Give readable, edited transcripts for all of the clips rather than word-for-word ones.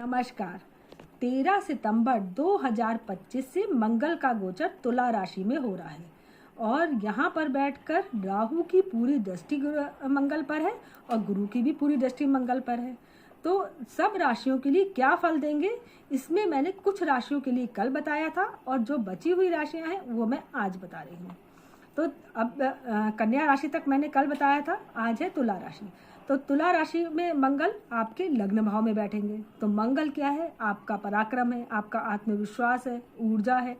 नमस्कार। 13 सितंबर 2025 से मंगल का गोचर तुला राशि में हो रहा है और यहाँ पर बैठकर राहु की पूरी दृष्टि मंगल पर है और गुरु की भी पूरी दृष्टि मंगल पर है। तो सब राशियों के लिए क्या फल देंगे, इसमें मैंने कुछ राशियों के लिए कल बताया था और जो बची हुई राशियाँ हैं वो मैं आज बता रही हूँ। तो अब कन्या राशि तक मैंने कल बताया था, आज है तुला राशि। तो तुला राशि में मंगल आपके लग्न भाव में बैठेंगे। तो मंगल क्या है? आपका पराक्रम है, आपका आत्मविश्वास है, ऊर्जा है।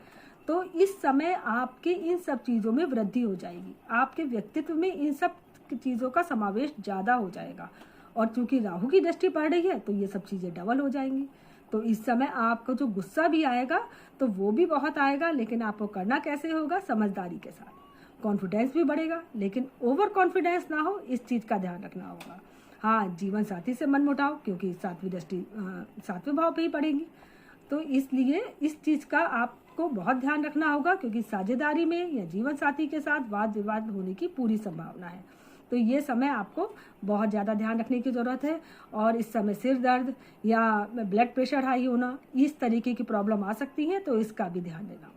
तो इस समय आपके इन सब चीज़ों में वृद्धि हो जाएगी, आपके व्यक्तित्व में इन सब चीज़ों का समावेश ज़्यादा हो जाएगा। और चूंकि राहु की दृष्टि पड़ रही है तो ये सब चीज़ें डबल हो जाएंगी। तो इस समय आपको जो गुस्सा भी आएगा तो वो भी बहुत आएगा, लेकिन आपको करना कैसे होगा? समझदारी के साथ। कॉन्फिडेंस भी बढ़ेगा, लेकिन ओवर कॉन्फिडेंस ना हो, इस चीज़ का ध्यान रखना होगा। हाँ, जीवन साथी से मन मुटाव, क्योंकि सातवीं दृष्टि सातवें भाव पे ही पड़ेगी। तो इसलिए इस चीज़ का आपको बहुत ध्यान रखना होगा, क्योंकि साझेदारी में या जीवन साथी के साथ वाद विवाद होने की पूरी संभावना है। तो ये समय आपको बहुत ज़्यादा ध्यान रखने की ज़रूरत है। और इस समय सिर दर्द या ब्लड प्रेशर हाई होना, इस तरीके की प्रॉब्लम आ सकती है, तो इसका भी ध्यान देना होगा।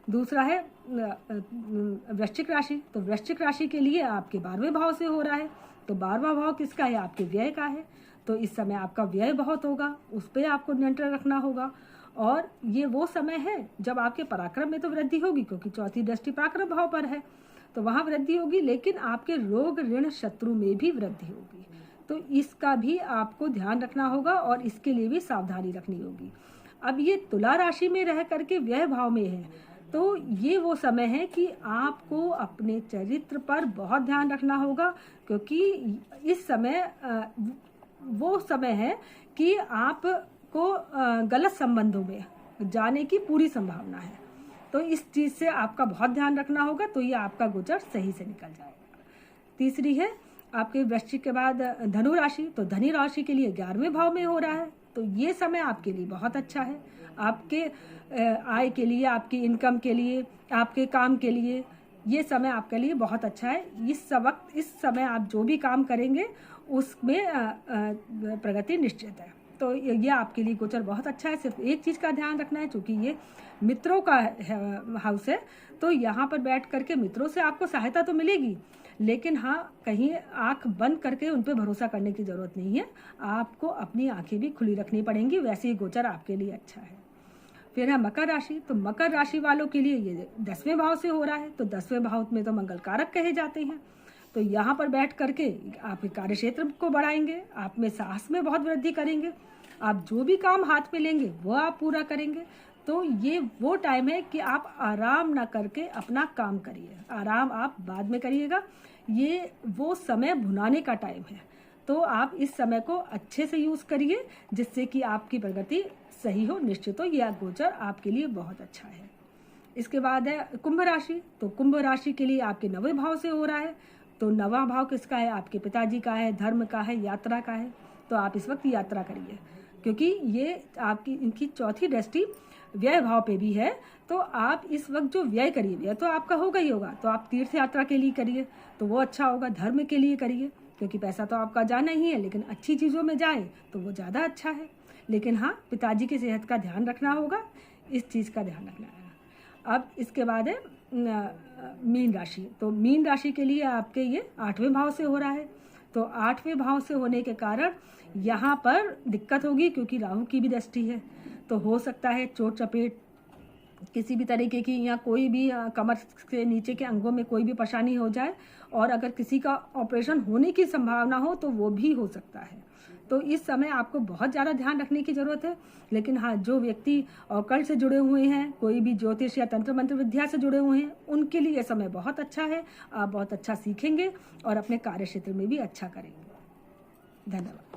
दूसरा है वृश्चिक राशि। तो वृश्चिक राशि के लिए आपके 12वें भाव से हो रहा है। तो 12वां भाव किसका है? आपके व्यय का है। तो इस समय आपका व्यय बहुत होगा, उस पर आपको नियंत्रण रखना होगा। और ये वो समय है जब आपके पराक्रम में तो वृद्धि होगी, क्योंकि चौथी दृष्टि पराक्रम भाव पर है, तो वहाँ वृद्धि होगी, लेकिन आपके रोग ऋण शत्रु में भी वृद्धि होगी। तो इसका भी आपको ध्यान रखना होगा और इसके लिए भी सावधानी रखनी होगी। अब ये तुला राशि में रह करके व्यय भाव में है, तो ये वो समय है कि आपको अपने चरित्र पर बहुत ध्यान रखना होगा, क्योंकि इस समय वो समय है कि आपको गलत संबंधों में जाने की पूरी संभावना है। तो इस चीज़ से आपका बहुत ध्यान रखना होगा, तो ये आपका गोचर सही से निकल जाएगा। तीसरी है आपके वृश्चिक के बाद धनु राशि। तो धनु राशि के लिए 11वें भाव में हो रहा है। तो ये समय आपके लिए बहुत अच्छा है, आपके आय के लिए, आपकी इनकम के लिए, आपके काम के लिए ये समय आपके लिए बहुत अच्छा है। इस समय आप जो भी काम करेंगे उसमें प्रगति निश्चित है। तो ये आपके लिए गोचर बहुत अच्छा है। सिर्फ एक चीज़ का ध्यान रखना है, क्योंकि ये मित्रों का हाउस है, तो यहाँ पर बैठ करके मित्रों से आपको सहायता तो मिलेगी, लेकिन हाँ, कहीं आंख बंद करके उन पर भरोसा करने की ज़रूरत नहीं है। आपको अपनी आंखें भी खुली रखनी पड़ेंगी, वैसे ही गोचर आपके लिए अच्छा है। फिर है मकर राशि। तो मकर राशि वालों के लिए ये 10वें भाव से हो रहा है। तो 10वें भाव में तो मंगल कारक कहे जाते हैं। तो यहाँ पर बैठ करके आप कार्य क्षेत्र को बढ़ाएंगे, आप में साहस में बहुत वृद्धि करेंगे, आप जो भी काम हाथ में लेंगे वो आप पूरा करेंगे। तो ये वो टाइम है कि आप आराम ना करके अपना काम करिए, आराम आप बाद में करिएगा। ये वो समय भुनाने का टाइम है, तो आप इस समय को अच्छे से यूज़ करिए, जिससे कि आपकी प्रगति सही हो, निश्चित हो। यह गोचर आपके लिए बहुत अच्छा है। इसके बाद है कुंभ राशि। तो कुंभ राशि के लिए आपके 9वें भाव से हो रहा है। तो 9वां भाव किसका है? आपके पिताजी का है, धर्म का है, यात्रा का है। तो आप इस वक्त यात्रा करिए, क्योंकि ये आपकी इनकी चौथी दृष्टि व्यय भाव पे भी है। तो आप इस वक्त जो व्यय करिए, व्यय तो आपका होगा ही होगा, तो आप तीर्थ यात्रा के लिए करिए तो वो अच्छा होगा। धर्म के लिए करिए, क्योंकि पैसा तो आपका जाना ही है, लेकिन अच्छी चीज़ों में जाए तो वो ज़्यादा अच्छा है। लेकिन हाँ, पिताजी की सेहत का ध्यान रखना होगा, इस चीज़ का ध्यान रखना है। अब इसके बाद है मीन राशि। तो मीन राशि के लिए आपके ये 8वें भाव से हो रहा है। तो 8वें भाव से होने के कारण यहाँ पर दिक्कत होगी, क्योंकि राहु की भी दृष्टि है। तो हो सकता है चोट चपेट किसी भी तरीके की, या कोई भी कमर से नीचे के अंगों में कोई भी परेशानी हो जाए, और अगर किसी का ऑपरेशन होने की संभावना हो तो वो भी हो सकता है। तो इस समय आपको बहुत ज़्यादा ध्यान रखने की ज़रूरत है। लेकिन हाँ, जो व्यक्ति ऑकल्ट से जुड़े हुए हैं, कोई भी ज्योतिष या तंत्र मंत्र विद्या से जुड़े हुए हैं, उनके लिए यह समय बहुत अच्छा है। आप बहुत अच्छा सीखेंगे और अपने कार्य क्षेत्र में भी अच्छा करेंगे। धन्यवाद।